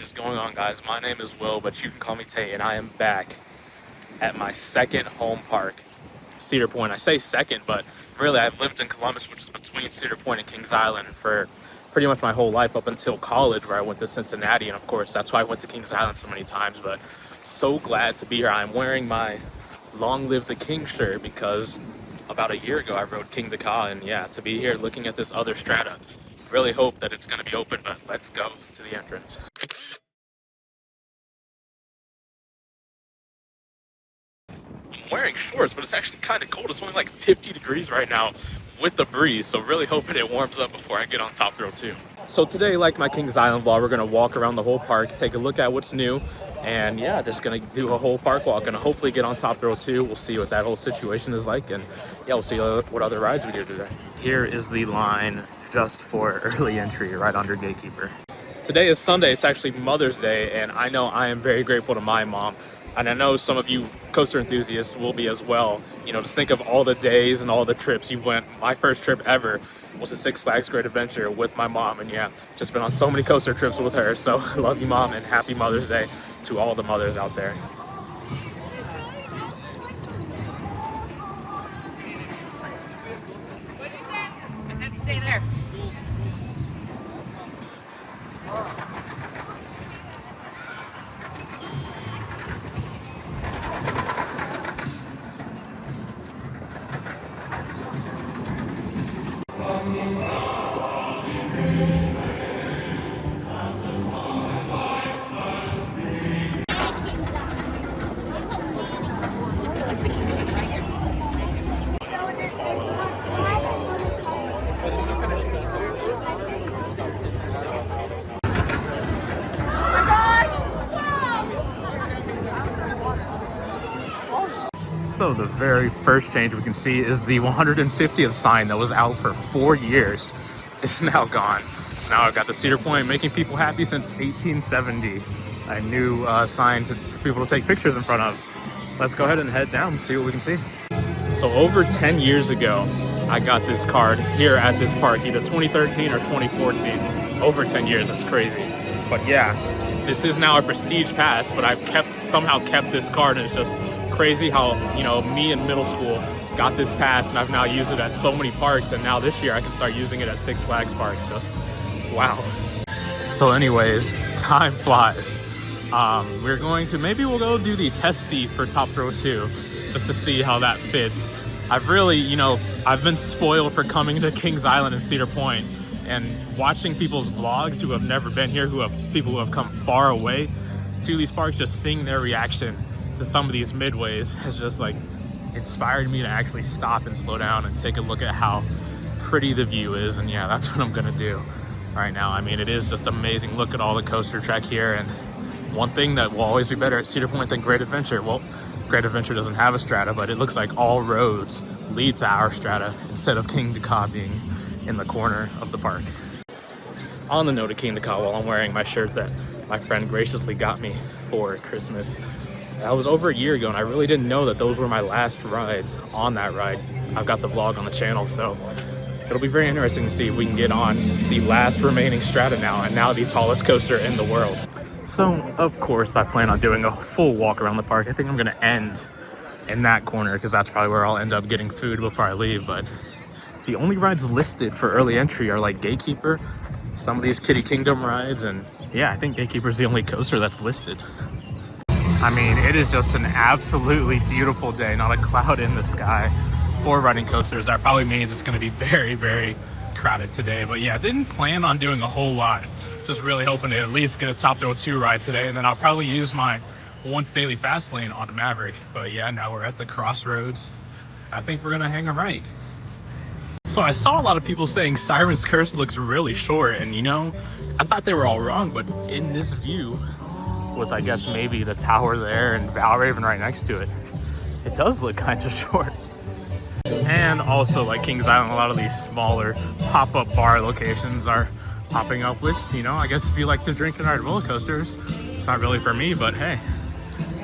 is going on, guys? My name is Will, but you can call me Tay, and I am back at my second home park, Cedar Point. I say second, but really I've lived in Columbus, which is between Cedar Point and Kings Island, for pretty much my whole life up until college, where I went to Cincinnati, and of course that's why I went to Kings Island so many times. But so glad to be here. I'm wearing my Long Live the King shirt because about a year ago I rode King the Ka, and yeah, to be here looking at this other strata, really hope that it's going to be open. But let's go to the entrance. I'm wearing shorts, but it's actually kind of cold. It's only like 50 degrees right now with the breeze, so really hoping it warms up before I get on Top Thrill 2. So today, like my Kings Island vlog, we're going to walk around the whole park, take a look at what's new, and yeah, just going to do a whole park walk and hopefully get on Top Thrill 2. We'll see what that whole situation is like, and yeah, we'll see what other rides we do today. Here is the line just for early entry right under Gatekeeper. Today is Sunday. It's actually Mother's Day, and I know I am very grateful to my mom. And I know some of you coaster enthusiasts will be as well. You know, just think of all the days and all the trips you went. My first trip ever was a Six Flags Great Adventure with my mom. And yeah, just been on so many coaster trips with her. So love you, Mom, and happy Mother's Day to all the mothers out there. I said stay there. So the very first change we can see is the 150th sign that was out for 4 years. It's now gone. So now I've got the Cedar Point making people happy since 1870. A new sign for people to take pictures in front of. Let's go ahead and head down and see what we can see. So over 10 years ago, I got this card here at this park, either 2013 or 2014. Over 10 years, that's crazy. But yeah, this is now a prestige pass, but I've somehow kept this card, and it's just crazy how, you know, me in middle school got this pass and I've now used it at so many parks, and now this year I can start using it at Six Flags parks. Just wow. So anyways, time flies. We'll go do the test seat for Top Thrill 2 just to see how that fits. I've really, I've been spoiled for coming to Kings Island and Cedar Point and watching people's vlogs who have never been here, people who have come far away to these parks, just seeing their reaction to some of these midways has just like inspired me to actually stop and slow down and take a look at how pretty the view is. And yeah, that's what I'm gonna do right now. I mean, it is just amazing. Look at all the coaster track here, and one thing that will always be better at Cedar Point than Great Adventure, well, Great Adventure doesn't have a strata, but it looks like all roads lead to our strata instead of King the Ka being in the corner of the park. On the note of King the Ka, while I'm wearing my shirt that my friend graciously got me for Christmas, that was over a year ago, and I really didn't know that those were my last rides on that ride. I've got the vlog on the channel, so it'll be very interesting to see if we can get on the last remaining strata now, and now the tallest coaster in the world. So, of course, I plan on doing a full walk around the park. I think I'm gonna end in that corner because that's probably where I'll end up getting food before I leave. But the only rides listed for early entry are like Gatekeeper, some of these Kitty Kingdom rides, and yeah, I think Gatekeeper's the only coaster that's listed. I mean, it is just an absolutely beautiful day, not a cloud in the sky for riding coasters. That probably means it's going to be very, very crowded today. But yeah, didn't plan on doing a whole lot. Just really hoping to at least get a Top Thrill 2 ride today, and then I'll probably use my once daily fast lane on Maverick. But yeah, now we're at the crossroads. I think we're going to hang a right. So I saw a lot of people saying Siren's Curse looks really short, and I thought they were all wrong, but in this view, with I guess maybe the tower there and Valraven right next to it, it does look kind of short. And also, like Kings Island, a lot of these smaller pop-up bar locations are popping up, which, I guess if you like to drink and ride roller coasters, it's not really for me, but hey,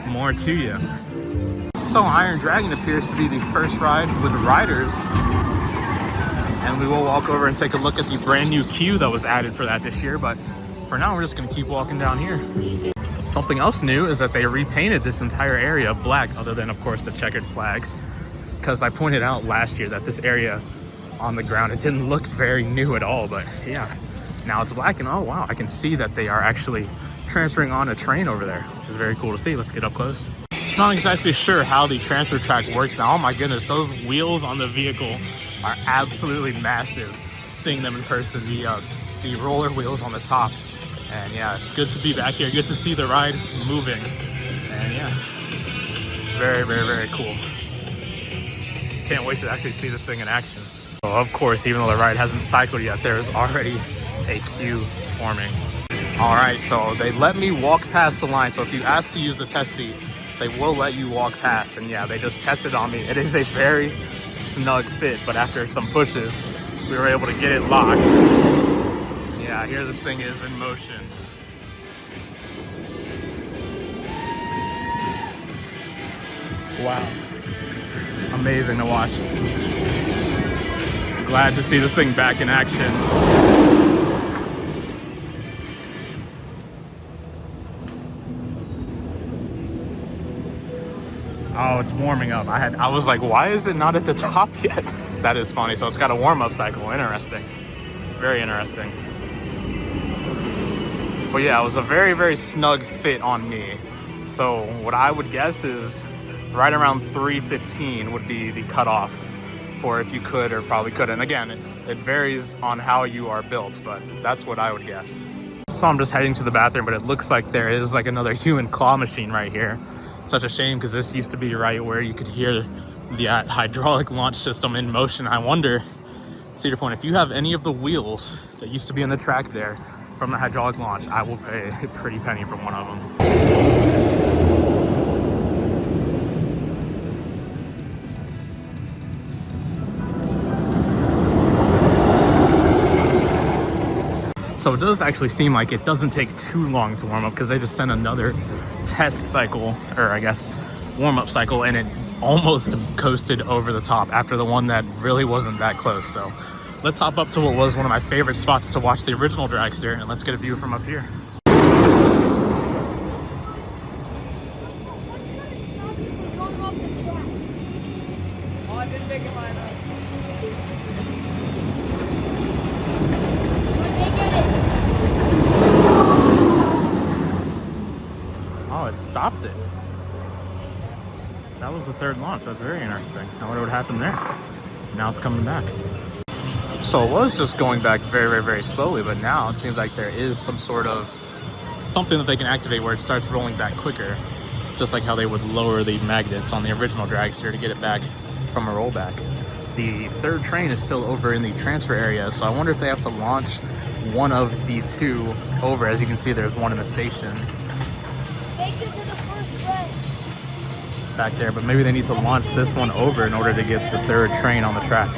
more to you. So Iron Dragon appears to be the first ride with riders, and we will walk over and take a look at the brand new queue that was added for that this year. But for now, we're just gonna keep walking down here. Something else new is that they repainted this entire area black, other than of course the checkered flags, because I pointed out last year that this area on the ground, it didn't look very new at all, but yeah, now it's black. And oh wow, I can see that they are actually transferring on a train over there, which is very cool to see. Let's get up close. Not exactly sure how the transfer track works now. Oh my goodness, those wheels on the vehicle are absolutely massive. Seeing them in person, the roller wheels on the top. And yeah, it's good to be back here. Good to see the ride moving. And yeah, very, very, very cool. Can't wait to actually see this thing in action. So of course, even though the ride hasn't cycled yet, there's already a queue forming. All right, so they let me walk past the line. So if you ask to use the test seat, they will let you walk past. And yeah, they just tested on me. It is a very snug fit, but after some pushes, we were able to get it locked. Yeah, here this thing is in motion. Wow. Amazing to watch. Glad to see this thing back in action. Oh, it's warming up. I was like, why is it not at the top yet? That is funny. So it's got a warm-up cycle. Interesting. Very interesting. But yeah, it was a very, very snug fit on me. So what I would guess is right around 315 would be the cutoff for if you could or probably couldn't. Again, it varies on how you are built, but that's what I would guess. So I'm just heading to the bathroom, but it looks like there is like another human claw machine right here. Such a shame, because this used to be right where you could hear the hydraulic launch system in motion. I wonder, Cedar Point, if you have any of the wheels that used to be in the track there from the hydraulic launch, I will pay a pretty penny for one of them. So it does actually seem like it doesn't take too long to warm up, because they just sent another test cycle, or I guess warm-up cycle, and it almost coasted over the top after the one that really wasn't that close. So let's hop up to what was one of my favorite spots to watch the original dragster, and let's get a view from up here. Stopped it. That was the third launch. That's very interesting. I wonder what happened there. Now it's coming back. So it was just going back very, very, very slowly, but now it seems like there is some sort of something that they can activate where it starts rolling back quicker, just like how they would lower the magnets on the original dragster to get it back from a rollback. The third train is still over in the transfer area, so I wonder if they have to launch one of the two over. As you can see, there's one in the station back there, but maybe they need to launch this one over in order to get the third train on the track.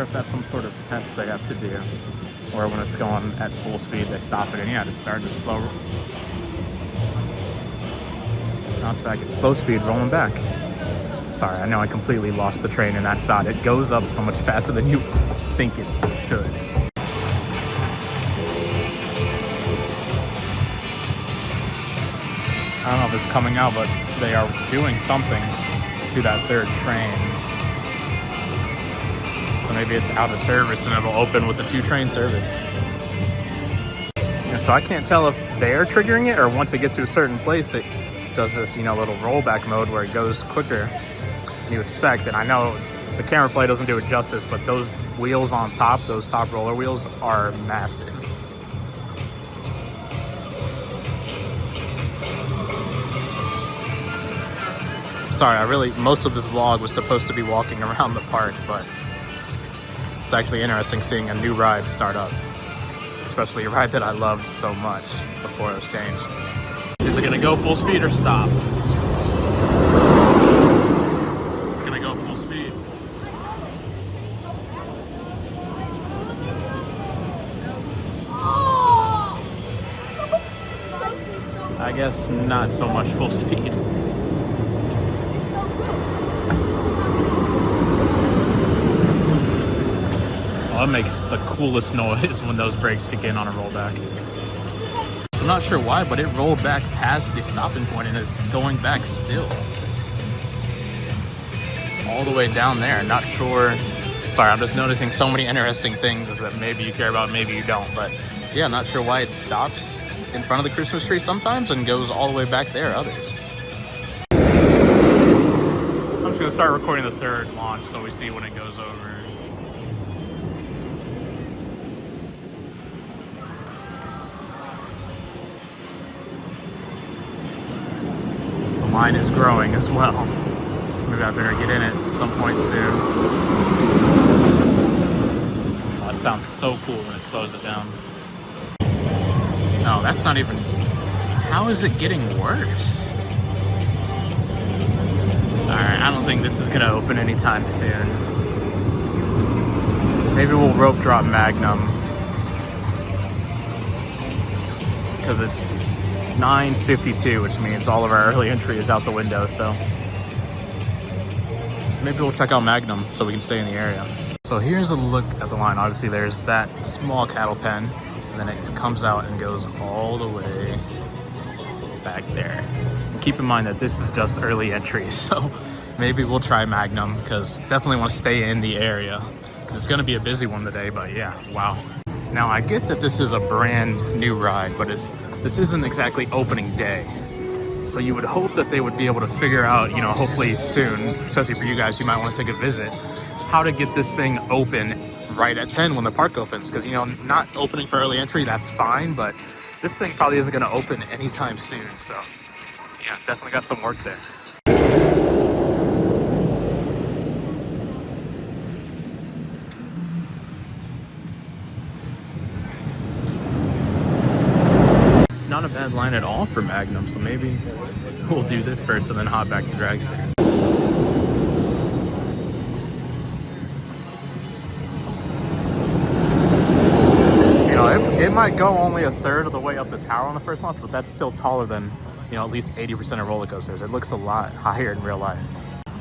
If that's some sort of test they have to do, or when it's going at full speed they stop it, and yeah, it started to slow. Now it's back at slow speed, rolling back. Sorry, I know I completely lost the train in that shot. It goes up so much faster than you think it should. I don't know if it's coming out, but they are doing something to that third train. So maybe it's out of service and it'll open with the two-train service. And so I can't tell if they're triggering it or once it gets to a certain place, it does this, little rollback mode where it goes quicker than you expect. And I know the camera play doesn't do it justice, but those wheels on top, those top roller wheels, are massive. Sorry, most of this vlog was supposed to be walking around the park, but it's actually interesting seeing a new ride start up. Especially a ride that I loved so much before it was changed. Is it gonna go full speed or stop? It's gonna go full speed. I guess not so much full speed. Well, that makes the coolest noise when those brakes kick in on a rollback. So I'm not sure why, but it rolled back past the stopping point and is going back still. All the way down there, not sure. Sorry, I'm just noticing so many interesting things that maybe you care about, maybe you don't. But yeah, not sure why it stops in front of the Christmas tree sometimes and goes all the way back there others. I'm just gonna start recording the third launch so we see when it goes over. The line is growing as well. Maybe I better get in it at some point soon. Oh, it sounds so cool when it slows it down. No, that's not even... How is it getting worse? Alright, I don't think this is going to open anytime soon. Maybe we'll rope drop Magnum. Because it's 9:52, which means all of our early entry is out the window, so... Maybe we'll check out Magnum so we can stay in the area. So here's a look at the line. Obviously, there's that small cattle pen. And then it comes out and goes all the way back there. And keep in mind that this is just early entry, so maybe we'll try Magnum because definitely want to stay in the area because it's going to be a busy one today. But yeah, wow. Now I get that this is a brand new ride, but this isn't exactly opening day. So you would hope that they would be able to figure out, you know, hopefully soon, especially for you guys who might want to take a visit, how to get this thing open right at 10 when the park opens. Because, you know, not opening for early entry, that's fine, but this thing probably isn't going to open anytime soon. So yeah, definitely got some work there. Not a bad line at all for Magnum, so maybe we'll do this first and then hop back to Dragster. It might go only a third of the way up the tower on the first launch, but that's still taller than, you know, at least 80% of roller coasters. It looks a lot higher in real life.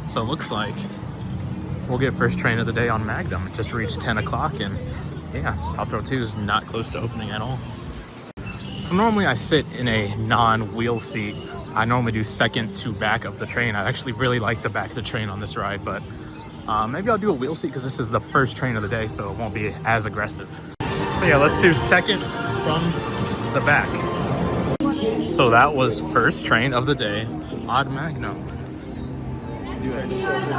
So it looks like we'll get first train of the day on Magnum. It just reached 10 o'clock and yeah, Top Throw 2 is not close to opening at all. So normally I sit in a non-wheel seat. I normally do second to back of the train. I actually really like the back of the train on this ride, but maybe I'll do a wheel seat because this is the first train of the day, so it won't be as aggressive. So yeah, let's do second from the back. So that was first train of the day on Magnum.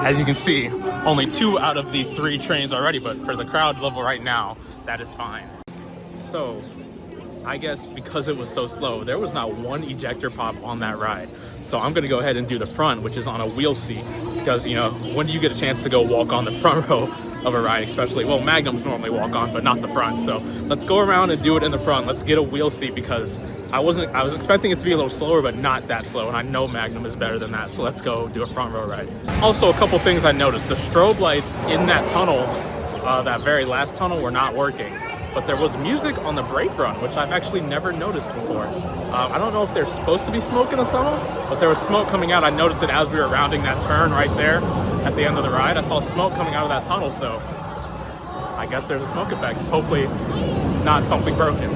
As you can see, only 2 out of the 3 trains already, but for the crowd level right now, that is fine. So I guess because it was so slow, there was not one ejector pop on that ride. So I'm gonna go ahead and do the front, which is on a wheel seat, because, you know, when do you get a chance to go walk on the front row of a ride, especially, well, Magnums normally walk on, but not the front. So let's go around and do it in the front. Let's get a wheel seat because I was expecting it to be a little slower, but not that slow. And I know Magnum is better than that. So let's go do a front row ride. Also, a couple things I noticed. The strobe lights in that tunnel, that very last tunnel, were not working. But there was music on the brake run, which I've actually never noticed before. I don't know if there's supposed to be smoke in the tunnel, but there was smoke coming out. I noticed it as we were rounding that turn right there at the end of the ride. I saw smoke coming out of that tunnel, so I guess there's a smoke effect. Hopefully not something broken.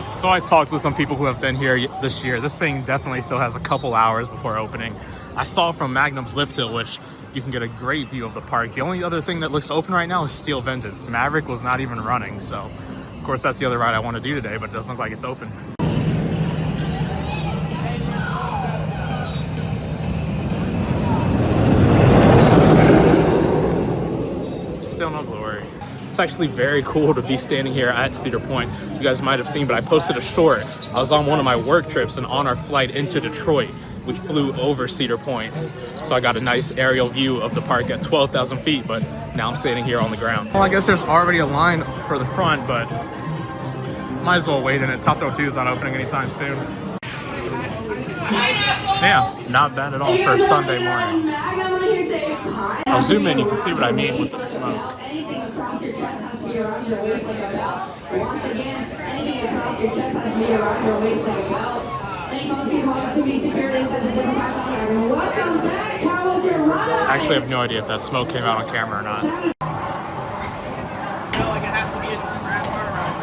So I talked with some people who have been here this year. This thing definitely still has a couple hours before opening. I saw from Magnum's lift hill, which you can get a great view of the park. The only other thing that looks open right now is Steel Vengeance. Maverick was not even running, so of course that's the other ride I want to do today, but it doesn't look like it's open. Still no glory. It's actually very cool to be standing here at Cedar Point. You guys might have seen, but I posted a short. I was on one of my work trips and on our flight into Detroit. we flew over Cedar Point. So I got a nice aerial view of the park at 12,000 feet, but now I'm standing here on the ground. Well, I guess there's already a line for the front, but might as well wait in it. Top Thrill 2 is not opening anytime soon. Yeah, not bad at all for a Sunday morning. I'll zoom in, you can see what I mean with the smoke. Anything across your chest has to be around your waist like a belt. Once again, anything across your chest has to be around your waist like a belt. Any false keys can be secured inside the zipper patch on there. Welcome back. How was your ride? I actually have no idea if that smoke came out on camera or not. I feel like it has to be in the strap bar around.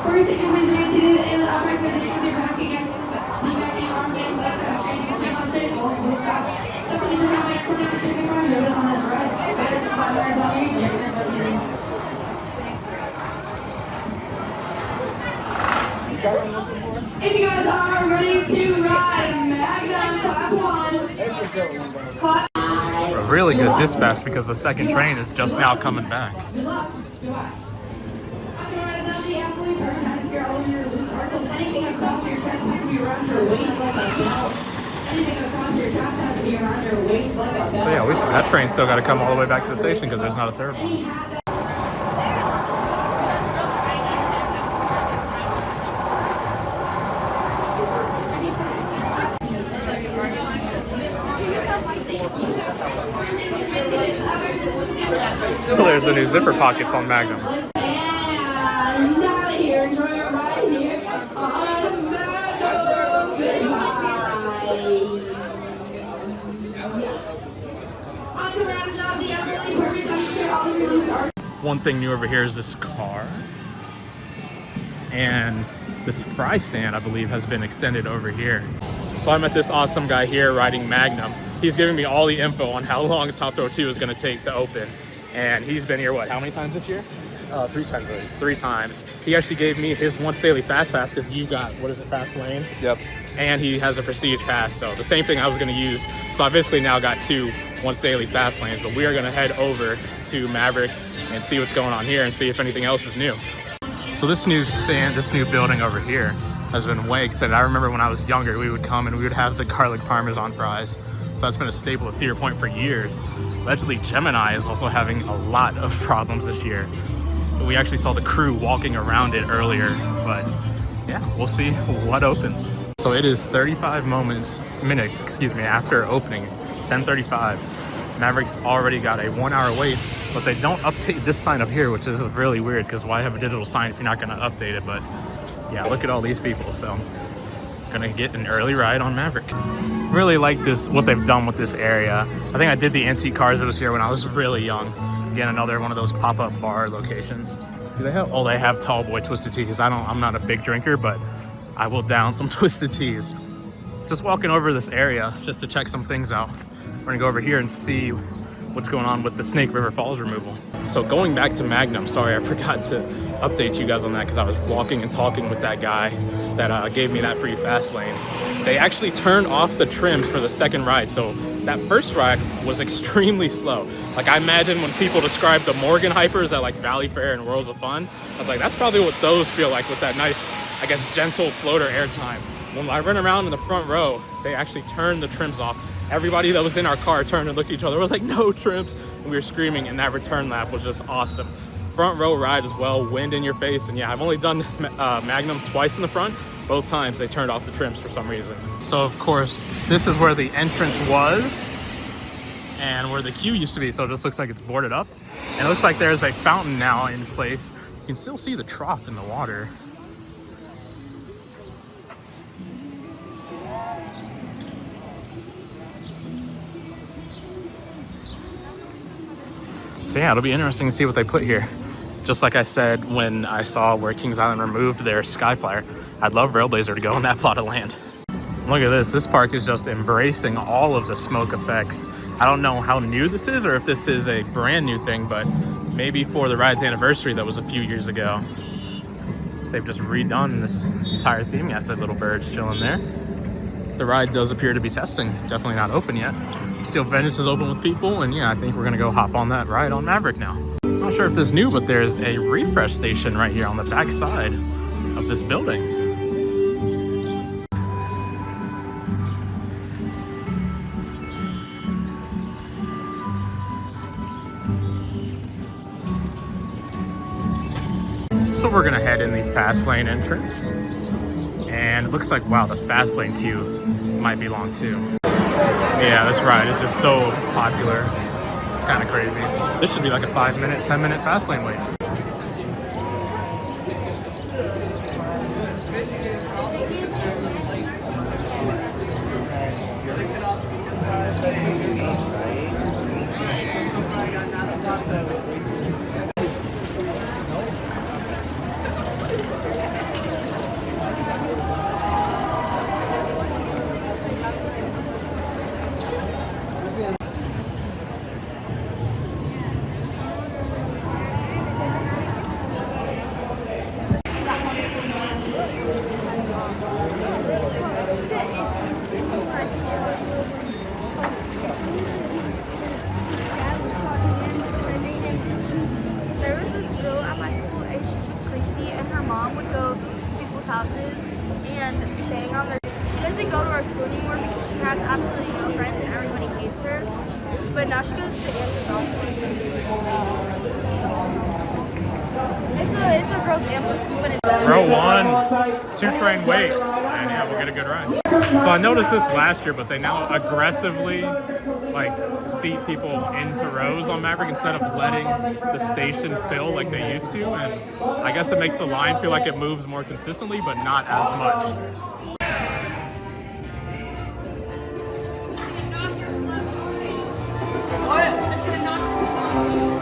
For your second, please remain seated in the upright position with your back against the seat, backing arms and legs and straight your chin on straight. We'll stop. So please remember to put the second bar moving on this ride. Fighters and climbers on your ejection and posting. If you guys are ready to ride Magnum, clap once. Clap. A really good dispatch because the second train is just now coming back. Good luck. Goodbye. Absolutely perfect. Time to scare all of your loose articles. Anything across your chest has to be around your waist like a belt. Anything across your chest has to be around your waist like a belt. So yeah, that train's still got to come all the way back to the station because there's not a third one. So there's the new zipper pockets on Magnum. And out of here, enjoy your ride here on Magnum. On the round of the absolutely perfect time to scare all of your loose articles. One thing new over here is this car. And this fry stand, I believe, has been extended over here. So I met this awesome guy here riding Magnum. He's giving me all the info on how long Top Thrill 2 is going to take to open. And he's been here, what, how many times this year? 3 times already. 3 times. He actually gave me his once daily fast pass because you got, what is it, fast lane? Yep. And he has a prestige pass, so the same thing I was going to use. So I basically now got 2 once daily fast lanes, but we are going to head over to Maverick and see what's going on here and see if anything else is new. So this new stand, this new building over here has been way extended. I remember when I was younger, we would come and we would have the garlic parmesan fries. So that's been a staple at Cedar Point for years. Allegedly, Gemini is also having a lot of problems this year. We actually saw the crew walking around it earlier, but yeah, we'll see what opens. So it is 35 minutes after opening, 10:35. Maverick's already got a 1-hour wait, but they don't update this sign up here, which is really weird because why have a digital sign if you're not gonna update it? But yeah, look at all these people. So gonna get an early ride on Maverick. Really like this, what they've done with this area. I think I did the antique cars that was here when I was really young. Again, another one of those pop-up bar locations. Do they have? Oh, they have tall boy twisted teas. I'm not a big drinker, but I will down some twisted teas. Just walking over this area just to check some things out. We're gonna go over here and see what's going on with the Snake River Falls removal. So going back to Magnum, sorry, I forgot to update you guys on that because I was walking and talking with that guy that gave me that free fast lane. They actually turned off the trims for the second ride. So that first ride was extremely slow. Like I imagine when people describe the Morgan hypers at like Valley Fair and Worlds of Fun, I was like, that's probably what those feel like with that nice, I guess, gentle floater airtime. When I ran around in the front row, they actually turned the trims off. Everybody that was in our car turned and looked at each other. It was like, no trims. And we were screaming, and that return lap was just awesome. Front row ride as well, wind in your face. And yeah, I've only done Magnum twice in the front. Both times they turned off the trims for some reason. So of course, this is where the entrance was and where the queue used to be. So it just looks like it's boarded up. And it looks like there's a fountain now in place. You can still see the trough in the water. So yeah, it'll be interesting to see what they put here. Just like I said when I saw where Kings Island removed their Skyflyer, I'd love Railblazer to go on that plot of land. Look at this. This park is just embracing all of the smoke effects. I don't know how new this is or if this is a brand new thing, but maybe for the ride's anniversary that was a few years ago, they've just redone this entire theme. Yeah, I said little birds chilling there. The ride does appear to be testing. Definitely not open yet. Steel Vengeance is open with people, and yeah, I think we're gonna go hop on that ride on Maverick now. I'm not sure if this is new, but there's a refresh station right here on the back side of this building. So we're gonna head in the fast lane entrance. And it looks like, wow, the fast lane queue might be long too. Yeah, this ride is just so popular. It's kind of crazy. This should be like a 5-minute, 10-minute fast lane wait. houses and bang on their. She doesn't go to our school anymore because she has absolutely no friends and everybody hates her. But now she goes to Anthony's school. It's a girls' Amherst school, but it's Row 1, 2-train wait, and yeah, we'll get a good ride. So I noticed this last year, but they now aggressively like seat people into rows on Maverick instead of letting the station fill like they used to, and I guess it makes the line feel like it moves more consistently, but not as much.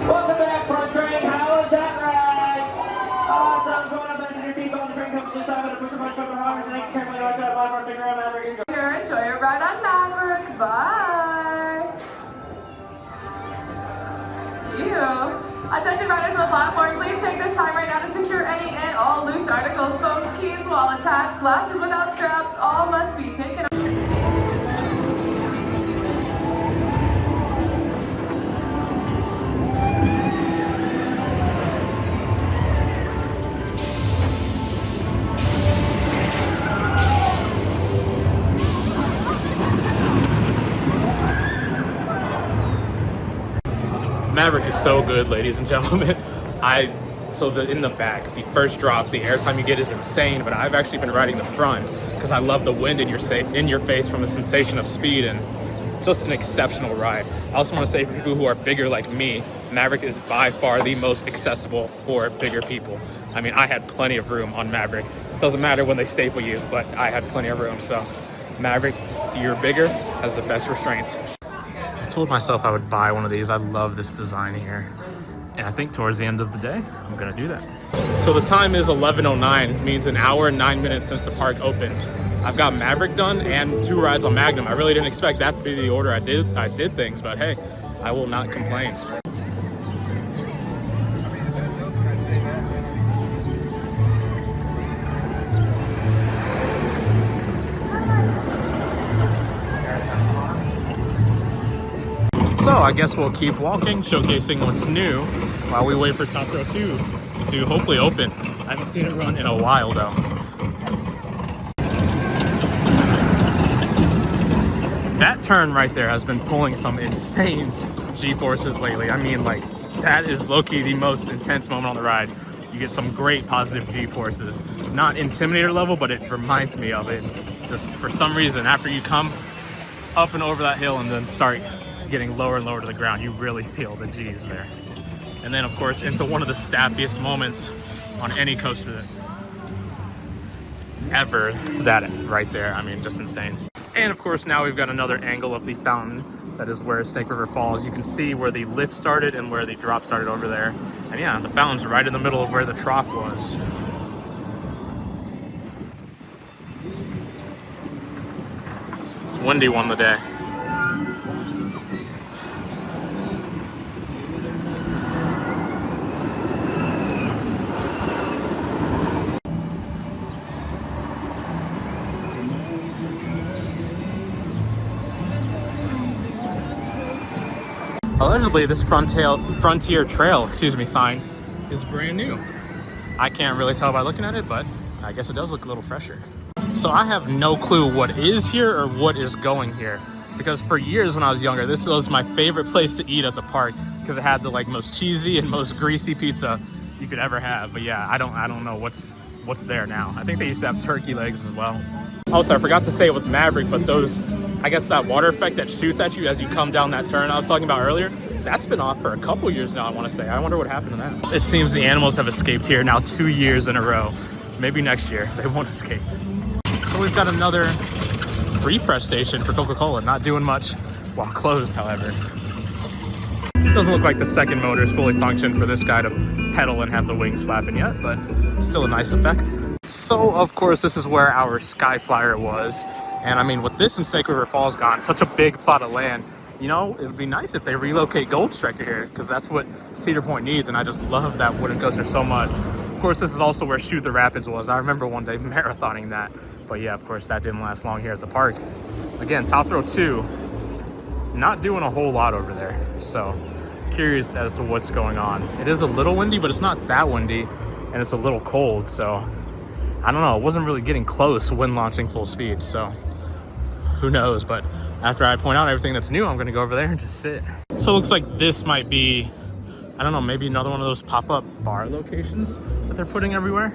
Welcome back, front train. How was that ride? Awesome. Going up into your seatbelt. The train comes to the top and a push a bunch from the rockers. The next carefully right side of our figure out Maverick. Enjoy your ride on Maverick. Bye. See you. Attention riders on the platform, please take this time right now to secure any and all loose articles, phones, keys, wallets, hats, glasses without straps. All must be taken. Maverick is so good, ladies and gentlemen. In the back, the first drop, the airtime you get is insane, but I've actually been riding the front because I love the wind in your face from the sensation of speed, and just an exceptional ride. I also want to say for people who are bigger like me, Maverick is by far the most accessible for bigger people. I mean, I had plenty of room on Maverick. Doesn't matter when they staple you, but I had plenty of room. So Maverick, if you're bigger, has the best restraints. I told myself I would buy one of these. I love this design here. And I think towards the end of the day, I'm gonna do that. So the time is 11:09, means an hour and 9 minutes since the park opened. I've got Maverick done and 2 rides on Magnum. I really didn't expect that to be the order I did things, but hey, I will not complain. So I guess we'll keep walking, showcasing what's new while we wait for Top Row 2 to hopefully open. I haven't seen it run in a while though. That turn right there has been pulling some insane G-forces lately. I mean, like, that is low-key the most intense moment on the ride. You get some great positive G-forces. Not Intimidator level, but it reminds me of it. Just for some reason, after you come up and over that hill and then start getting lower and lower to the ground, you really feel the G's there. And then of course into one of the staffiest moments on any coaster ever, that right there. I mean, just insane. And of course now we've got another angle of the fountain. That is where Snake River falls. You can see where the lift started and where the drop started over there. And yeah, the fountain's right in the middle of where the trough was. It's windy one the day. Allegedly, this Frontier Trail, sign is brand new. I can't really tell by looking at it, but I guess it does look a little fresher. So I have no clue what is here or what is going here, because for years when I was younger, this was my favorite place to eat at the park because it had the most cheesy and most greasy pizza you could ever have. But yeah, I don't know what's there now. I think they used to have turkey legs as well. Also, I forgot to say it with Maverick, but those, I guess that water effect that shoots at you as you come down that turn I was talking about earlier, that's been off for a couple years now, I want to say. I wonder what happened to that. It seems the animals have escaped here now 2 years in a row. Maybe next year they won't escape. So we've got another refresh station for Coca-Cola, not doing much while closed, however. Doesn't look like the second motor is fully functioned for this guy to pedal and have the wings flapping yet, but still a nice effect. So of course this is where our Sky Flyer was, and I mean with this and Snake River Falls gone, such a big plot of land, you know, it would be nice if they relocate Gold Striker here, because that's what Cedar Point needs, and I just love that wooden coaster so much. Of course this is also where Shoot the Rapids was. I remember one day marathoning that, but yeah, of course that didn't last long here at the park. Again, Top Throw 2, not doing a whole lot over there, so curious as to what's going on. It is a little windy, but it's not that windy, and it's a little cold, so I don't know, it wasn't really getting close when launching full speed, so who knows. But after I point out everything that's new, I'm gonna go over there and just sit. So it looks like this might be, I don't know, maybe another one of those pop-up bar locations that they're putting everywhere.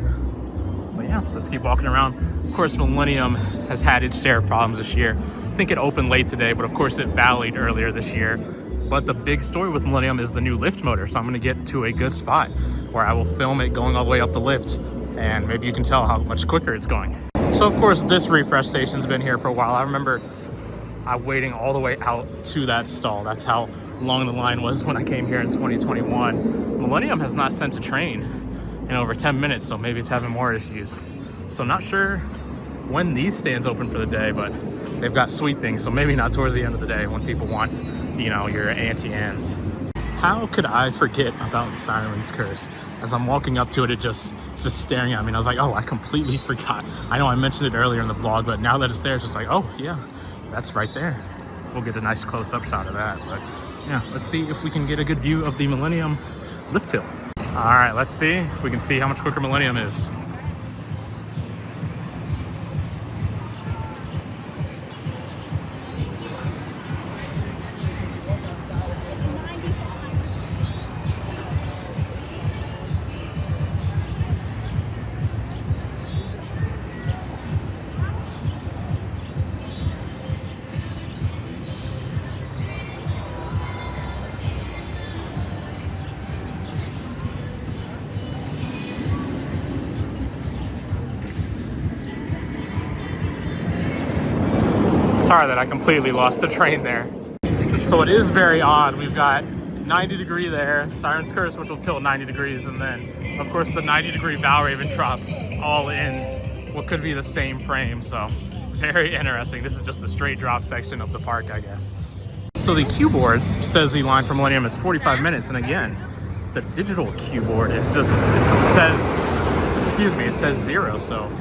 But yeah, let's keep walking around. Of course, Millennium has had its share of problems this year. I think it opened late today, but of course it valleyed earlier this year. But the big story with Millennium is the new lift motor, so I'm gonna get to a good spot where I will film it going all the way up the lift, and maybe you can tell how much quicker it's going. So of course this refresh station's been here for a while. I remember waiting all the way out to that stall. That's how long the line was when I came here in 2021. Millennium has not sent a train in over 10 minutes, so maybe it's having more issues. So not sure when these stands open for the day, but they've got sweet things, so maybe not towards the end of the day when people want, you know, your Auntie Anne's. How could I forget about Siren's Curse? As I'm walking up to it, it just staring at me, and I was like, oh, I completely forgot. I know I mentioned it earlier in the vlog, but now that it's there, it's just like, oh yeah, that's right there. We'll get a nice close-up shot of that. But yeah, let's see if we can get a good view of the Millennium lift hill. All right, let's see if we can see how much quicker Millennium is. Sorry that I completely lost the train there. So it is very odd. We've got 90 degree there, Siren's Curse, which will tilt 90 degrees, and then of course the 90 degree Valraven drop all in what could be the same frame. So very interesting. This is just the straight drop section of the park, I guess. So the cue board says the line for Millennium is 45 minutes. And again, the digital cue board is just, it says, excuse me, it says 0. So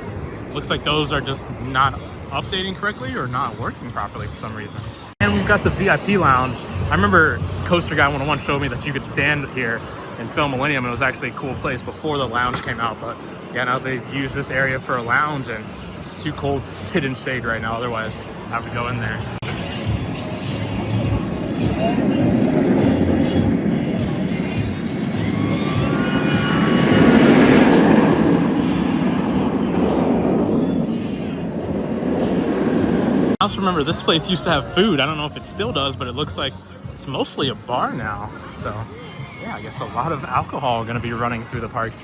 looks like those are just not updating correctly or not working properly for some reason. And we've got the VIP lounge. I remember Coaster Guy 101 showed me that you could stand here and film Millennium, and it was actually a cool place before the lounge came out. But yeah, now they've used this area for a lounge, and it's too cold to sit in shade right now. Otherwise, I would go in there. I also remember this place used to have food. I don't know if it still does, but it looks like it's mostly a bar now. So yeah, I guess a lot of alcohol going to be running through the parks.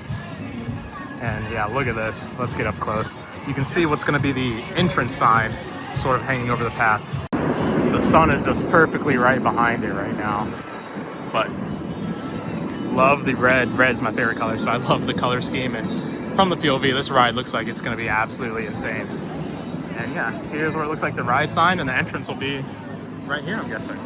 And yeah, look at this. Let's get up close. You can see what's going to be the entrance sign sort of hanging over the path. The sun is just perfectly right behind it right now. But love the red. Red's my favorite color, so I love the color scheme. And from the POV, this ride looks like it's going to be absolutely insane. And yeah, here's where it looks like the ride sign, and the entrance will be right here, I'm guessing.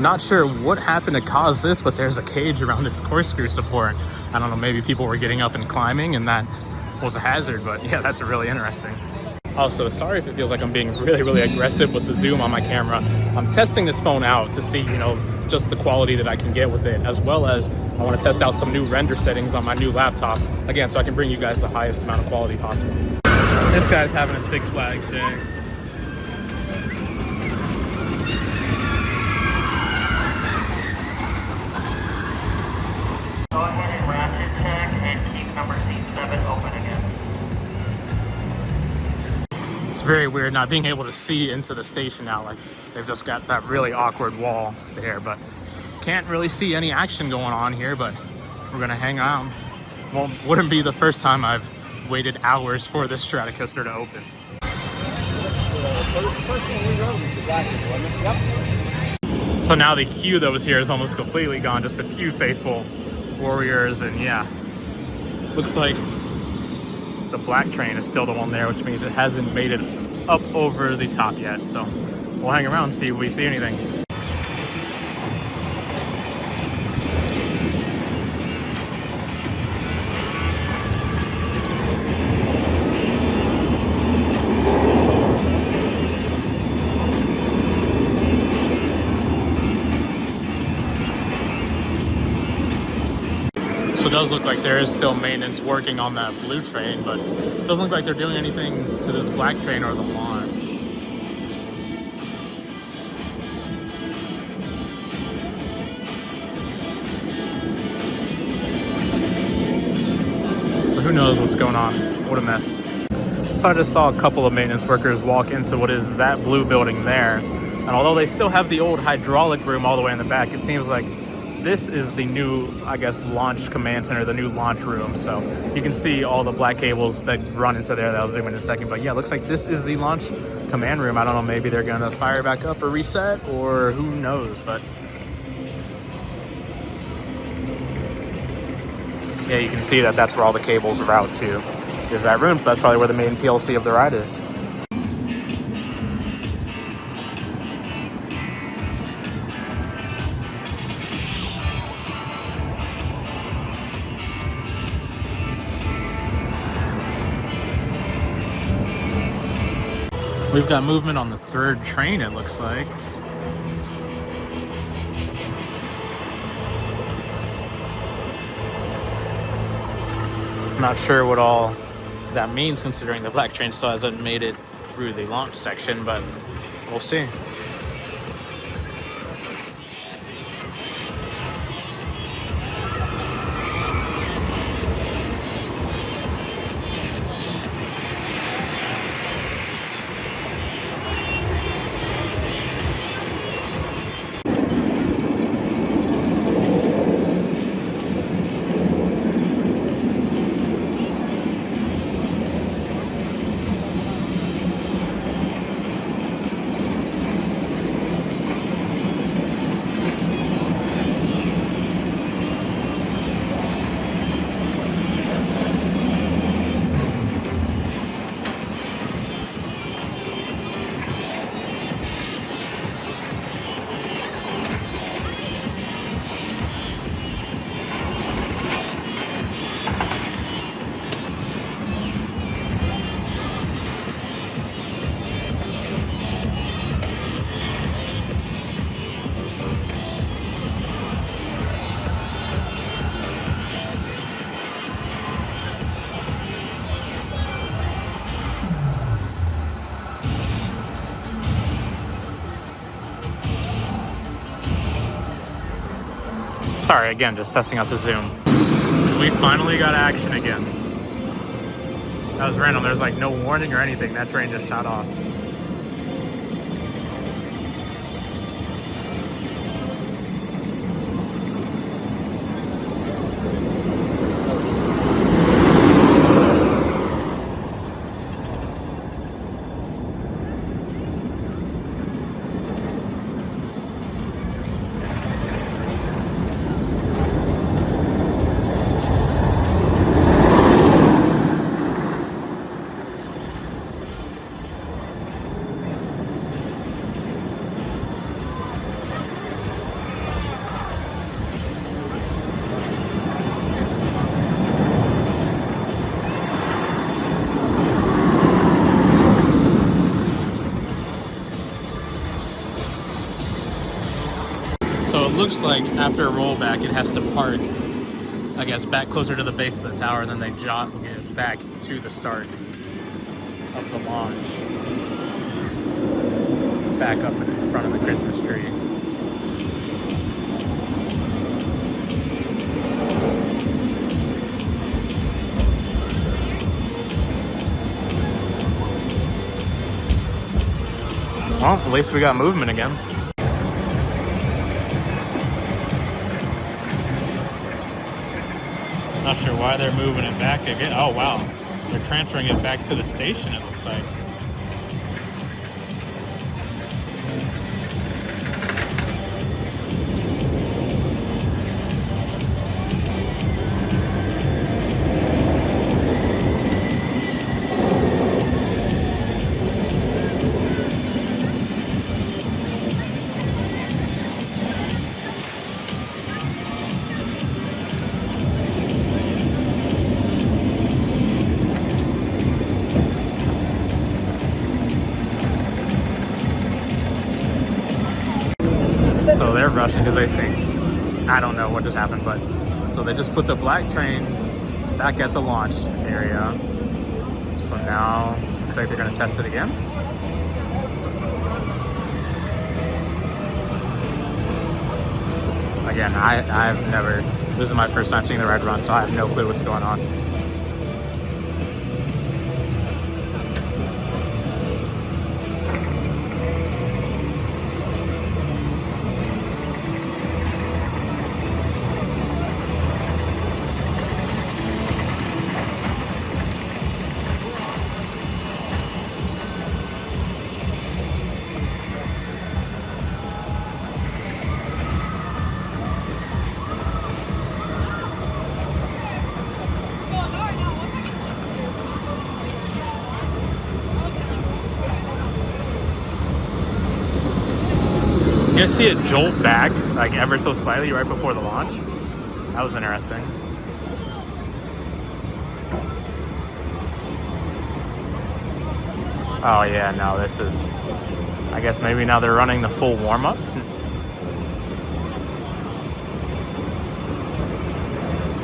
Not sure what happened to cause this, but there's a cage around this corkscrew support. I don't know, maybe people were getting up and climbing and that was a hazard, but yeah, that's really interesting. Also, sorry if it feels like I'm being really aggressive with the zoom on my camera. I'm testing this phone out to see, you know, just the quality that I can get with it, as well as I want to test out some new render settings on my new laptop, again, so I can bring you guys the highest amount of quality possible. This guy's having a Six Flags day. Go ahead and ratchet check and keep number C7 open again. It's very weird not being able to see into the station now. Like, they've just got that really awkward wall there, but can't really see any action going on here, but we're gonna hang out. Well, wouldn't be the first time I've waited hours for this Stratocoaster to open. So now the queue that was here is almost completely gone, just a few faithful warriors, and yeah, looks like the black train is still the one there, which means it hasn't made it up over the top yet. So we'll hang around and see if we see anything. So it does look like there is still maintenance working on that blue train, but it doesn't look like they're doing anything to this black train or the launch. So who knows what's going on? What a mess. So I just saw a couple of maintenance workers walk into what is that blue building there. And although they still have the old hydraulic room all the way in the back, it seems like this is the new, I guess, launch command center, the new launch room. So you can see all the black cables that run into there that I'll zoom in a second. But yeah, looks like this is the launch command room. I don't know, maybe they're gonna fire back up or reset, or who knows, but yeah, you can see that that's where all the cables route to, is that room. So that's probably where the main PLC of the ride is. We've got movement on the third train, it looks like. I'm not sure what all that means, considering the black train still hasn't made it through the launch section, but we'll see. Sorry, again, just testing out the zoom. We finally got action again. That was random. There's like no warning or anything. That train just shot off. it looks like after a rollback, it has to park, I guess, back closer to the base of the tower, and then they jog it back to the start of the launch. Back up in front of the Christmas tree. Well, at least we got movement again. Not sure why they're moving it back again. Oh, wow. They're transferring it back to the station, it looks like. So they're rushing because they think, I don't know what just happened, but so they just put the black train back at the launch area. So now looks like they're going to test it again. Again, I've never, this is my first time seeing the ride run, so I have no clue what's going on. You guys see it jolt back, like ever so slightly right before the launch? That was interesting. Oh yeah, no, this is, I guess maybe now they're running the full warm-up.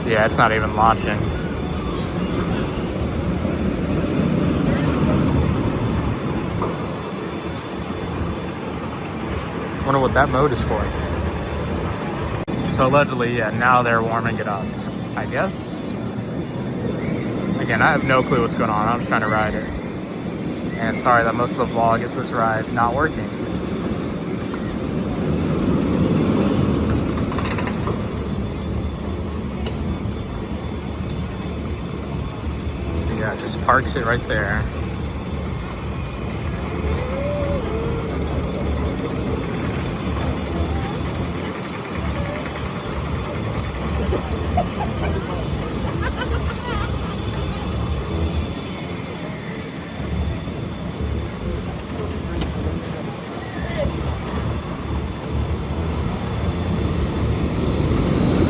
Yeah, it's not even launching. Wonder what that mode is for. So allegedly, yeah, now they're warming it up, I guess. Again, I have no clue what's going on. I'm just trying to ride it. And sorry that most of the vlog is this ride not working. So yeah, it just parks it right there.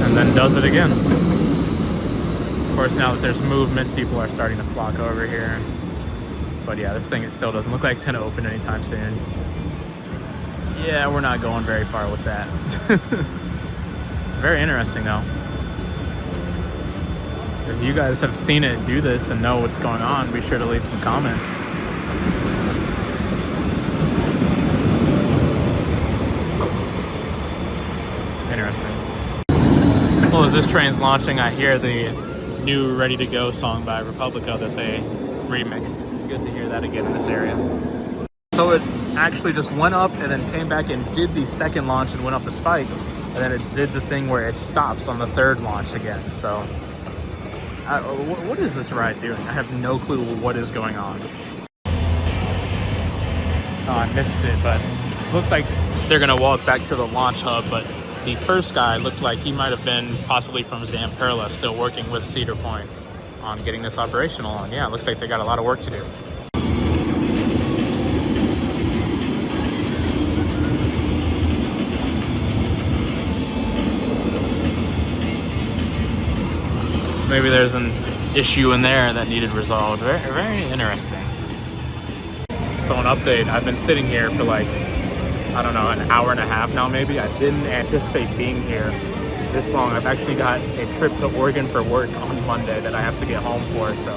And then does it again. Of course, now that there's movement, people are starting to flock over here. But yeah, this thing, it still doesn't look like it's gonna open anytime soon. Yeah, we're not going very far with that. Very interesting though. If you guys have seen it do this and know what's going on, be sure to leave some comments. Interesting. Well, as this train's launching, I hear the new Ready to Go song by Republica that they remixed. Good to hear that again in this area. So it actually just went up and then came back and did the second launch and went up the spike. And then it did the thing where it stops on the third launch again. So what is this ride doing? I have no clue what is going on. Oh, I missed it, but it looks like they're gonna walk back to the launch hub, but the first guy looked like he might have been possibly from Zamperla, still working with Cedar Point on getting this operational. And yeah, it looks like they got a lot of work to do. Maybe there's an issue in there that needed resolved. Very, very interesting. So an update, I've been sitting here for like I don't know, an hour and a half now maybe. I didn't anticipate being here this long. I've actually got a trip to Oregon for work on Monday that I have to get home for, so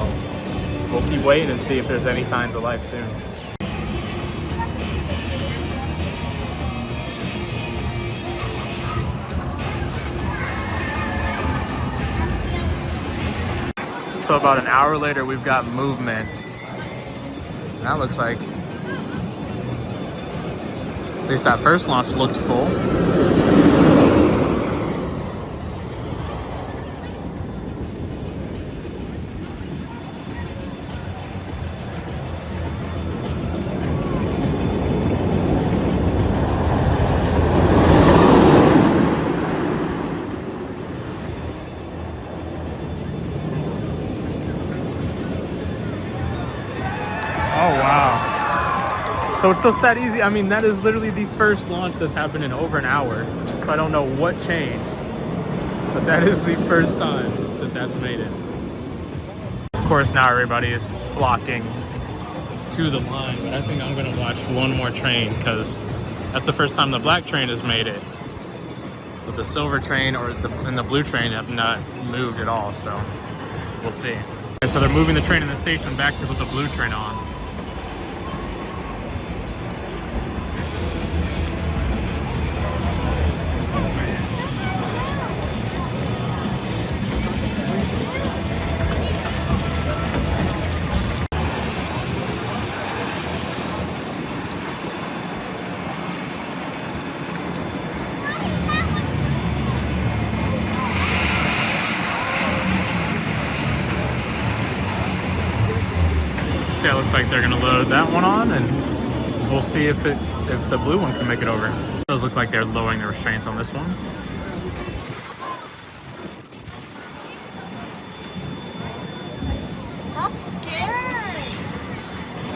we'll keep waiting and see if there's any signs of life soon. So about an hour later, we've got movement. That looks like, at least that first launch looked full. Oh, wow. So it's just that easy. I mean, that is literally the first launch that's happened in over an hour. So I don't know what changed, but that is the first time that that's made it. Of course, now everybody is flocking to the line, but I think I'm gonna watch one more train because that's the first time the black train has made it. But the silver train and the blue train have not moved at all, so we'll see. And so they're moving the train in the station back to put the blue train on. So yeah, it looks like they're gonna load that one on, and we'll see if the blue one can make it over. It does look like they're lowering the restraints on this one. I'm scared.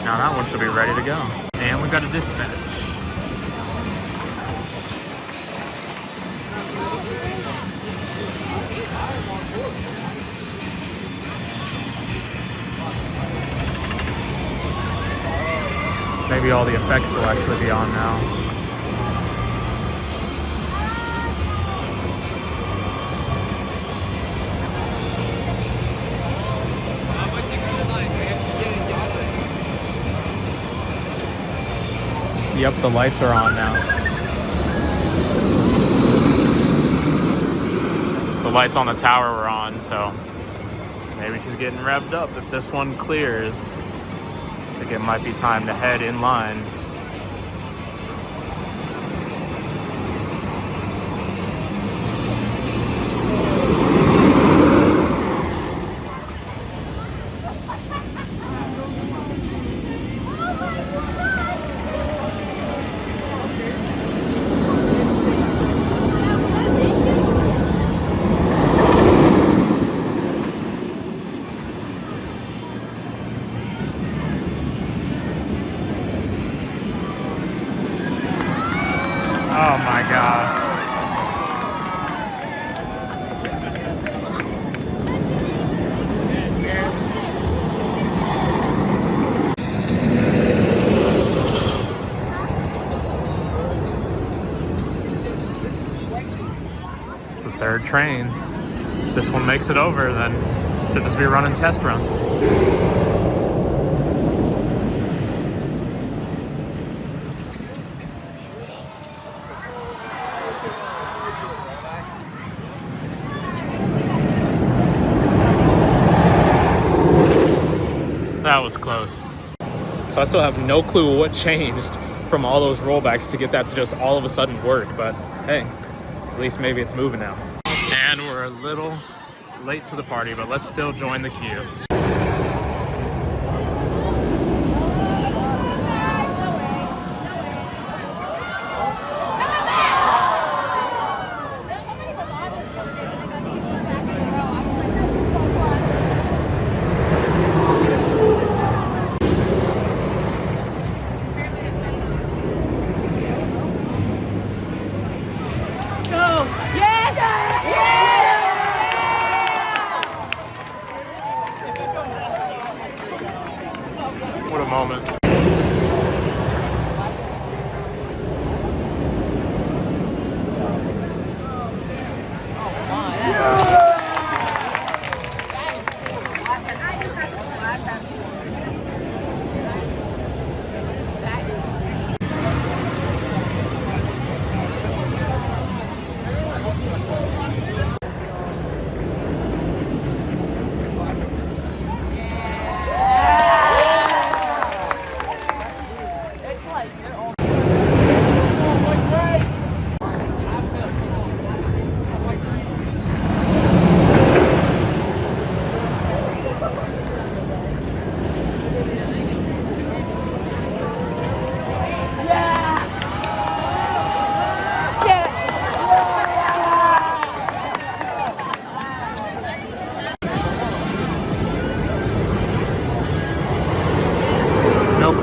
Now that one should be ready to go. And we got a dispatch. Maybe all the effects will actually be on now. Yep, the lights are on now. The lights on the tower were on, so maybe she's getting revved up. If this one clears, I think it might be time to head in line. Oh my God. It's the third train. If this one makes it over, then should just be running test runs. That was close. So I still have no clue what changed from all those rollbacks to get that to just all of a sudden work, but hey, at least maybe it's moving now. And we're a little late to the party, but let's still join the queue.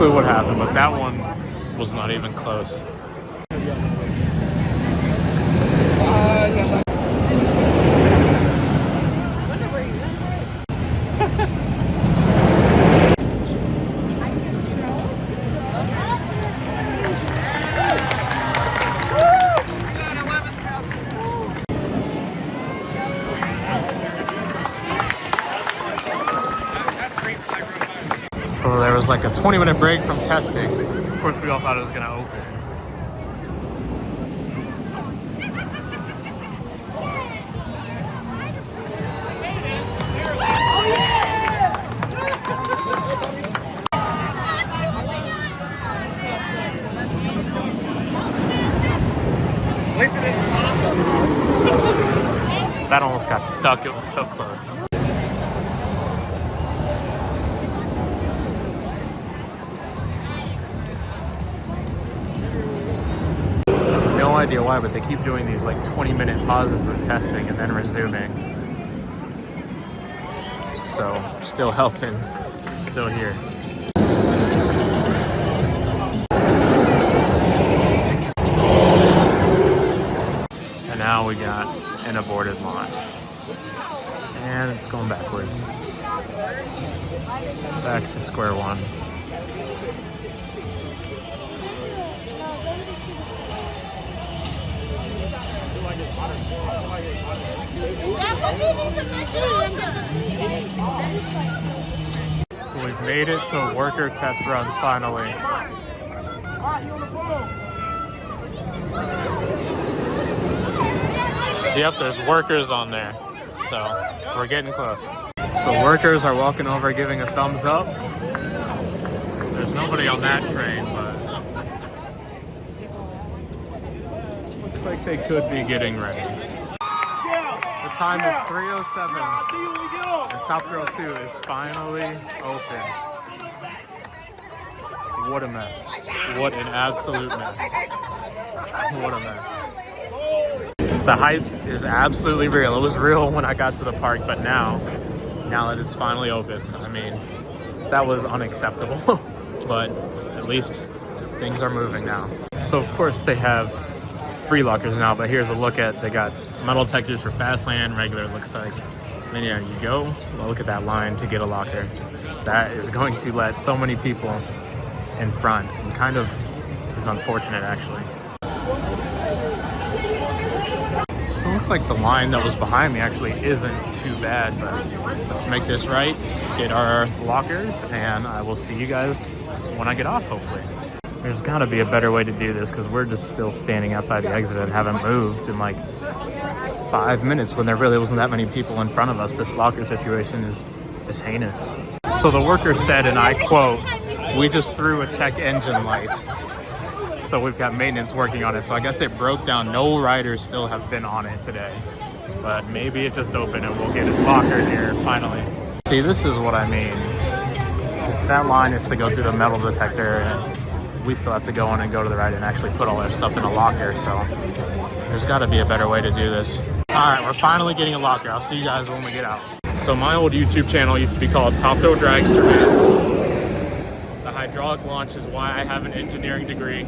clue what happened, but that one was not even close. So there was like a 20-minute break from testing. Of course, we all thought it was gonna open. That almost got stuck, it was so close. No idea why, but they keep doing these like 20-minute pauses of testing and then resuming. So, still helping, still here. And now we got an aborted launch. And it's going backwards. Back to square one. So we've made it to worker test runs finally. Yep, there's workers on there. So we're getting close. So workers are walking over giving a thumbs up. There's nobody on that train, but looks like they could be getting ready. The time is 3:07. And Top Girl 2 is finally open. What a mess. What an absolute mess. What a mess. The hype is absolutely real. It was real when I got to the park, but now that it's finally open, I mean, that was unacceptable. But at least things are moving now. So of course they have free lockers now, but here's a look at, they got metal detectors for fast lane and regular, it looks like. And then yeah, you go, well, look at that line to get a locker. That is going to let so many people in front, and kind of is unfortunate actually. So it looks like the line that was behind me actually isn't too bad, but let's make this right, get our lockers, and I will see you guys when I get off, hopefully. There's gotta be a better way to do this because we're just still standing outside the exit and haven't moved in like 5 minutes when there really wasn't that many people in front of us. This locker situation is heinous. So the worker said, and I quote, "We just threw a check engine light." So we've got maintenance working on it. So I guess it broke down. No riders still have been on it today, but maybe it just opened and we'll get a locker here finally. See, this is what I mean. That line is to go through the metal detector, and we still have to go in and go to the right and actually put all our stuff in a locker. So there's got to be a better way to do this. All right, we're finally getting a locker. I'll see you guys when we get out. So my old YouTube channel used to be called Top Throw Dragster Man. The hydraulic launch is why I have an engineering degree.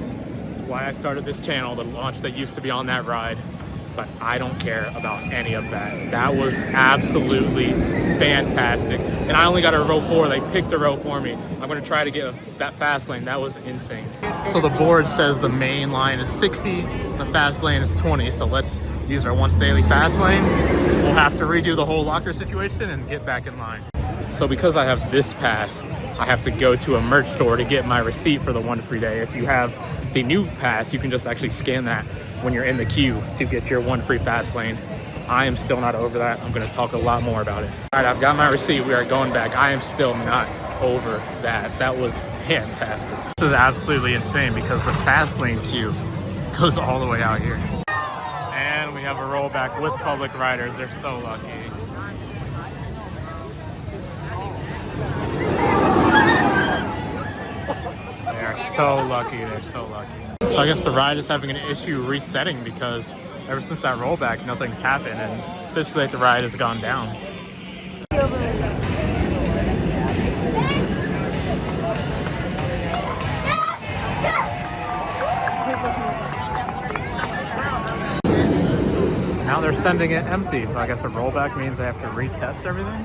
It's why I started this channel, the launch that used to be on that ride. But I don't care about any of that. That was absolutely fantastic. And I only got a row 4. They picked a row for me. I'm gonna try to get that fast lane. That was insane. So the board says the main line is 60, the fast lane is 20. So let's use our once daily fast lane. We'll have to redo the whole locker situation and get back in line. So because I have this pass, I have to go to a merch store to get my receipt for the one free day. If you have the new pass, you can just actually scan that when you're in the queue to get your one free fast lane. I am still not over that. I'm gonna talk a lot more about it. All right, I've got my receipt. We are going back. I am still not over that. That was fantastic. This is absolutely insane because the fast lane queue goes all the way out here. And we have a rollback with public riders. They're so lucky. They are so lucky. They're so lucky. So I guess the ride is having an issue resetting because ever since that rollback, nothing's happened, and it's like the ride has gone down. they're sending it empty. So I guess a rollback means I have to retest everything.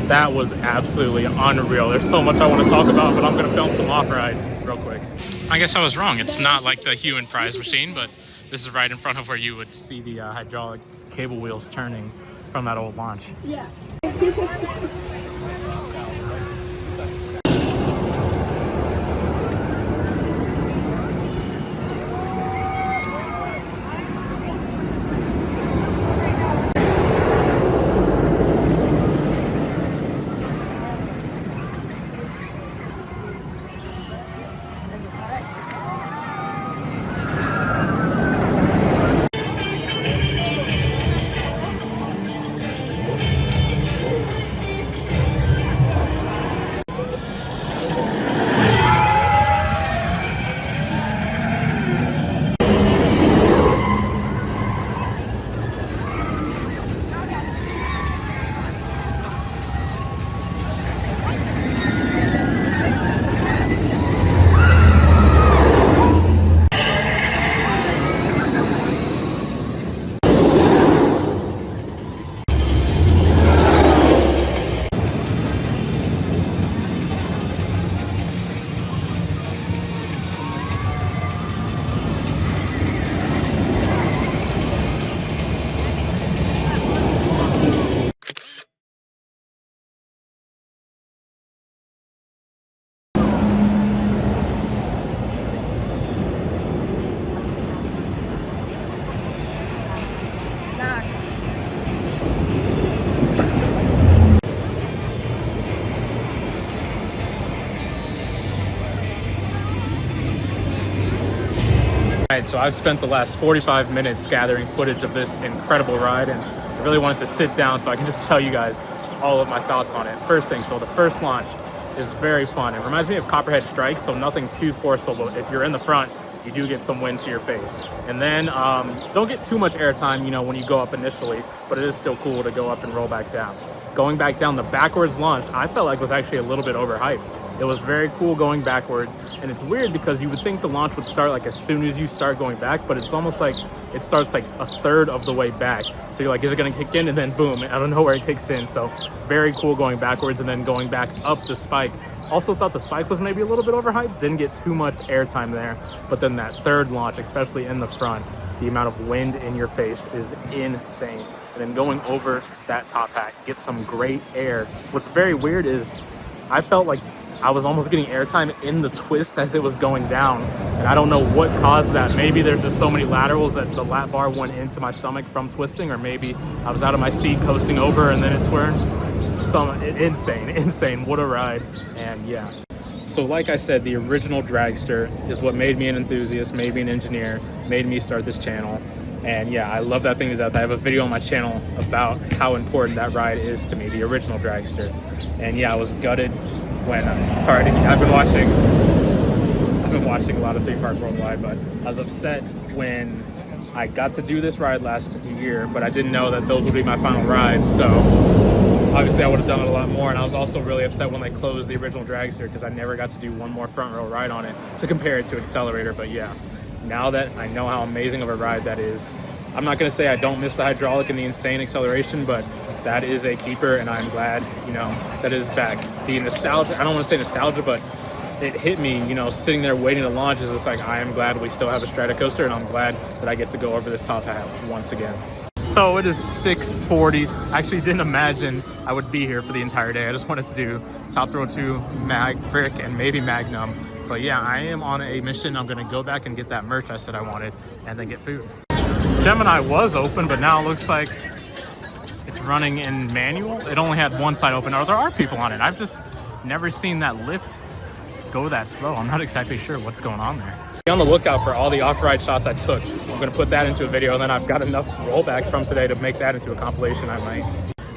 That was absolutely unreal. There's so much I want to talk about, but I'm going to film some off-ride real quick. I guess I was wrong. It's not like the hue and prize machine, but this is right in front of where you would see the hydraulic cable wheels turning from that old launch. Yeah. Alright, so I've spent the last 45 minutes gathering footage of this incredible ride, and I really wanted to sit down so I can just tell you guys all of my thoughts on it. First thing, so the first launch is very fun. It reminds me of Copperhead Strikes, so nothing too forceful, but if you're in the front, you do get some wind to your face. And then don't get too much airtime, you know, when you go up initially, but it is still cool to go up and roll back down. Going back down, the backwards launch, I felt like was actually a little bit overhyped. It was very cool going backwards, and it's weird because you would think the launch would start like as soon as you start going back, but it's almost like it starts like a third of the way back. So you're like, is it gonna kick in? And then boom, out of nowhere it kicks in. So very cool going backwards and then going back up the spike. Also thought the spike was maybe a little bit overhyped, didn't get too much airtime there, but then that third launch, especially in the front, the amount of wind in your face is insane. And then going over that top hat, get some great air. What's very weird is I felt like I was almost getting airtime in the twist as it was going down, and I don't know what caused that. Maybe there's just so many laterals that the lat bar went into my stomach from twisting, or maybe I was out of my seat coasting over and then it turned. Insane, what a ride. And yeah, so like I said, the original dragster is what made me an enthusiast, made me an engineer, made me start this channel. And yeah, I love that thing to death. I have a video on my channel about how important that ride is to me, the original dragster. And yeah, I was gutted when I've been watching a lot of Theme Park Worldwide, but I was upset when I got to do this ride last year, but I didn't know that those would be my final rides. So obviously I would have done it a lot more. And I was also really upset when they closed the original dragster because I never got to do one more front row ride on it to compare it to Accelerator. But yeah, now that I know how amazing of a ride that is, I'm not gonna say I don't miss the hydraulic and the insane acceleration, but that is a keeper, and I'm glad, you know, that is back. The nostalgia, I don't want to say nostalgia, but it hit me, you know, sitting there waiting to launch is just like, I am glad we still have a Stratocoaster, and I'm glad that I get to go over this top hat once again. So it is 6:40. I actually didn't imagine I would be here for the entire day. I just wanted to do Top Thrill 2, Maverick, and maybe Magnum. But yeah, I am on a mission. I'm gonna go back and get that merch I said I wanted, and then get food. Gemini was open, but now it looks like it's running in manual. It only had one side open, or there are people on it. I've just never seen that lift go that slow. I'm not exactly sure what's going on there. Be on the lookout for all the off-ride shots I took. I'm gonna put that into a video, and then I've got enough rollbacks from today to make that into a compilation. I might.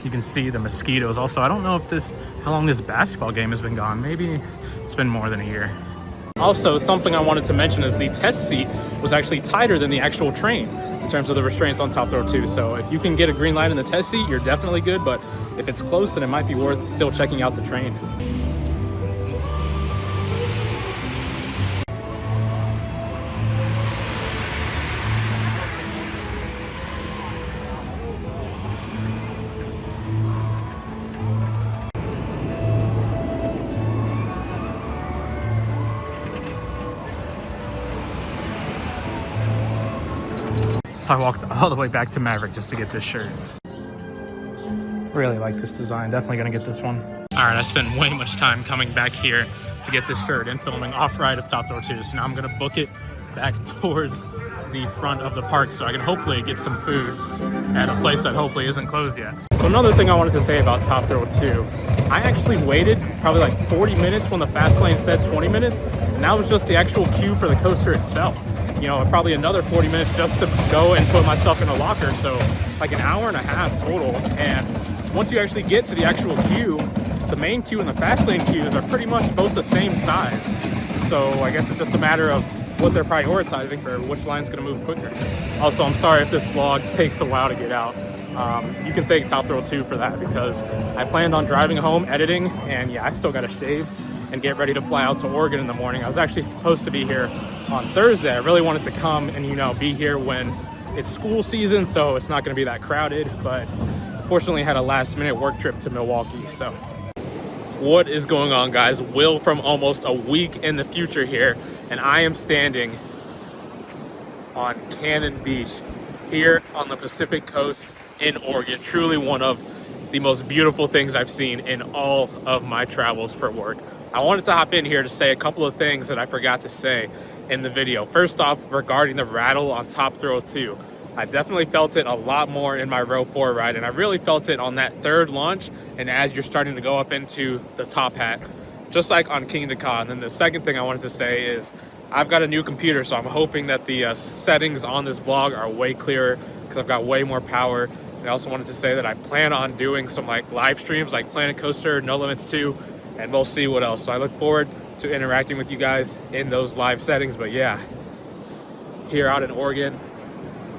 You can see the mosquitoes. Also, I don't know if how long this basketball game has been gone. Maybe it's been more than a year. Also, something I wanted to mention is the test seat was actually tighter than the actual train in terms of the restraints on Top Thrill 2. So if you can get a green light in the test seat, you're definitely good. But if it's close, then it might be worth still checking out the train. So I walked all the way back to Maverick just to get this shirt. Really like this design. Definitely gonna get this one. All right, I spent way much time coming back here to get this shirt and filming off-ride of Top Thrill 2. So now I'm gonna book it back towards the front of the park so I can hopefully get some food at a place that hopefully isn't closed yet. So another thing I wanted to say about Top Thrill 2, I actually waited probably like 40 minutes when the fast lane said 20 minutes, and that was just the actual queue for the coaster itself. You know, probably another 40 minutes just to go and put my stuff in a locker, so like an hour and a half total. And once you actually get to the actual queue, the main queue and the fast lane queues are pretty much both the same size. So I guess it's just a matter of what they're prioritizing for which line's gonna move quicker. Also, I'm sorry if this vlog takes a while to get out. You can thank Top Thrill 2 for that, because I planned on driving home, editing, and yeah, I still gotta shave and get ready to fly out to Oregon in the morning. I was actually supposed to be here on Thursday. I really wanted to come and, you know, be here when it's school season, so it's not gonna be that crowded, but fortunately had a last minute work trip to Milwaukee, so. What is going on, guys? Will from almost a week in the future here, and I am standing on Cannon Beach here on the Pacific Coast in Oregon. Truly one of the most beautiful things I've seen in all of my travels for work. I wanted to hop in here to say a couple of things that I forgot to say in the video. First off, regarding the rattle on Top Thrill 2, I definitely felt it a lot more in my row 4 ride, and I really felt it on that third launch and as you're starting to go up into the top hat, just like on Kingda Ka. And then the second thing I wanted to say is I've got a new computer, so I'm hoping that the settings on this vlog are way clearer because I've got way more power. And I also wanted to say that I plan on doing some like live streams like Planet Coaster, No Limits 2, and we'll see what else. So I look forward to interacting with you guys in those live settings. But yeah, here out in Oregon,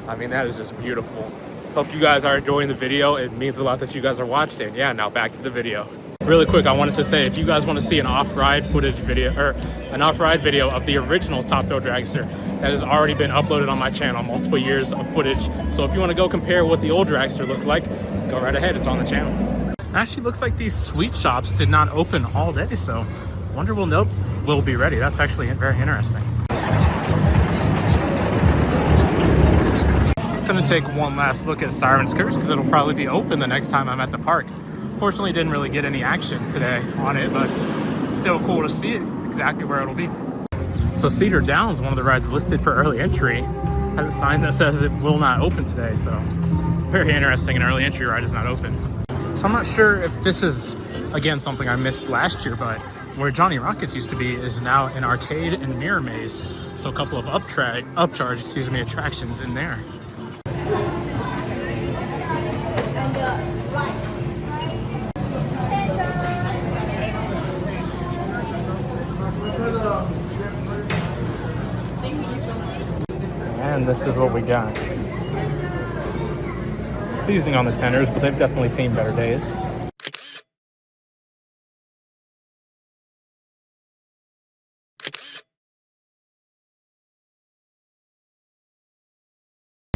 I mean, that is just beautiful. Hope you guys are enjoying the video. It means a lot that you guys are watching. Yeah, now back to the video. Really quick, I wanted to say, if you guys want to see an off-ride footage video, or an off-ride video of the original Top Thrill Dragster that has already been uploaded on my channel, multiple years of footage. So if you want to go compare what the old Dragster looked like, go right ahead, it's on the channel. It actually looks like these sweet shops did not open all day, so I wonder we'll be ready. That's actually very interesting. Gonna take one last look at Siren's Curse because it'll probably be open the next time I'm at the park. Fortunately, didn't really get any action today on it, but still cool to see it exactly where it'll be. So Cedar Downs, one of the rides listed for early entry, has a sign that says it will not open today. So very interesting, an early entry ride is not open. So I'm not sure if this is, again, something I missed last year, but where Johnny Rockets used to be is now an arcade and mirror maze. So a couple of upcharge attractions in there. And this is what we got. Seasoning on the tenders, but they've definitely seen better days.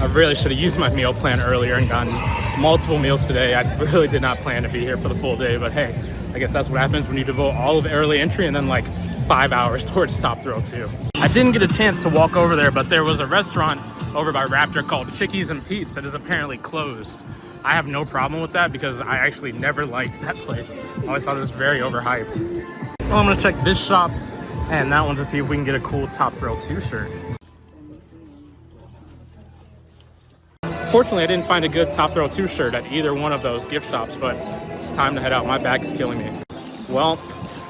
I really should have used my meal plan earlier and gotten multiple meals today. I really did not plan to be here for the full day, but hey, I guess that's what happens when you devote all of early entry and then like 5 hours towards Top Thrill 2. I didn't get a chance to walk over there, but there was a restaurant over by Raptor called Chickies and Pete's that is apparently closed. I have no problem with that because I actually never liked that place. I always thought it was very overhyped. Well, I'm gonna check this shop and that one to see if we can get a cool Top Thrill 2 shirt. Fortunately, I didn't find a good Top Thrill 2 shirt at either one of those gift shops, but it's time to head out. My back is killing me. Well,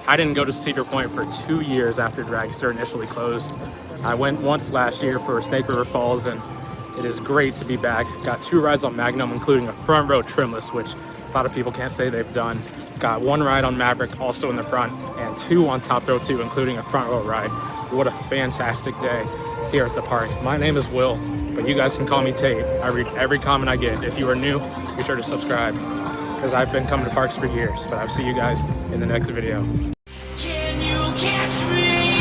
I didn't go to Cedar Point for 2 years after Dragster initially closed. I went once last year for Snake River Falls, and it is great to be back. Got 2 rides on Magnum, including a front row trimless, which a lot of people can't say they've done. Got 1 ride on Maverick, also in the front, and 2 on Top Thrill 2, including a front row ride. What a fantastic day here at the park. My name is Will, but you guys can call me Tate. I read every comment I get. If you are new, be sure to subscribe, because I've been coming to parks for years, but I'll see you guys in the next video. Can you catch me?